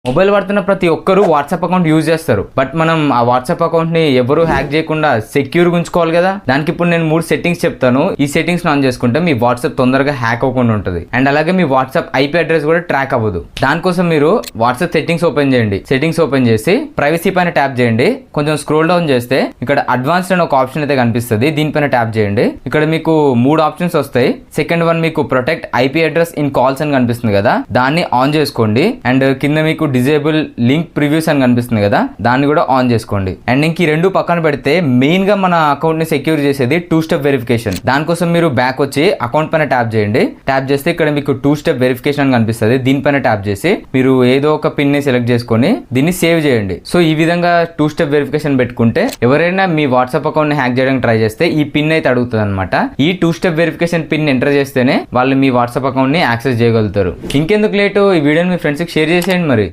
Mobile వాడుతున్న ప్రతి ఒక్కరు వాట్సాప్ అకౌంట్ యూజ్ చేస్తారు. బట్ మనం ఆ వాట్సాప్ అకౌంట్ ని ఎవరు హ్యాక్ చేయకుండా సెక్యూర్ ఉంచుకోవాలి కదా. దానికి ఇప్పుడు నేను 3 సెట్టింగ్స్ చెప్తాను. ఈ సెట్టింగ్స్ ఆన్ చేసుకుంటే మీ వాట్సాప్ తొందరగా హ్యాక్ అవ్వకుండా ఉంటుంది. అండ్ అలాగే మీ వాట్సాప్ ఐపీ అడ్రస్ కూడా ట్రాక్ అవ్వదు. దానికోసం మీరు వాట్సాప్ సెట్టింగ్స్ ఓపెన్ చేయండి. సెట్టింగ్స్ ఓపెన్ చేసి ప్రైవసీ పైన ట్యాప్ చేయండి. కొంచెం స్క్రోల్ డౌన్ చేస్తే ఇక్కడ అడ్వాన్స్డ్ అని ఒక ఆప్షన్ అయితే కనిపిస్తుంది. దీనిపైన ట్యాప్ చేయండి. ఇక్కడ మీకు 3 ఆప్షన్స్ వస్తాయి. సెకండ్ వన్ మీకు protect IP address in calls అని కనిపిస్తుంది కదా, దాన్ని ఆన్ చేసుకోండి. అండ్ కింద మీకు డిజేబుల్ లింక్ ప్రివ్యూస్ అని కనిపిస్తుంది కదా, దాన్ని కూడా ఆన్ చేసుకోండి. అండ్ ఇంక ఈ 2 పక్కన పెడితే మెయిన్ గా మన అకౌంట్ ని సెక్యూర్ చేసేది 2 స్టెప్ వెరిఫికేషన్. దానికోసం మీరు బ్యాక్ వచ్చి అకౌంట్ పైన ట్యాప్ చేయండి. ట్యాప్ చేస్తే ఇక్కడ మీకు 2 స్టెప్ వెరిఫికేషన్ అని కనిపిస్తుంది. దీనిపైన ట్యాప్ చేసి మీరు ఏదో ఒక పిన్ ని సెలెక్ట్ చేసుకొని దీన్ని సేవ్ చేయండి. సో ఈ విధంగా 2 స్టెప్ వెరిఫికేషన్ పెట్టుకుంటే ఎవరైనా మీ వాట్సాప్ అకౌంట్ ని హ్యాక్ చేయడానికి ట్రై చేస్తే ఈ పిన్ అయితే అడుగుతుంది అనమాట. ఈ 2 స్టెప్ వెరిఫికేషన్ పిన్ ఎంటర్ చేస్తేనే వాళ్ళు మీ వాట్సాప్ అకౌంట్ ని యాక్సెస్ చేయగలుగుతారు. ఇంకెందుకు లేటు, ఈ వీడియోని మీ ఫ్రెండ్స్ కి షేర్ చేసేయండి మరి.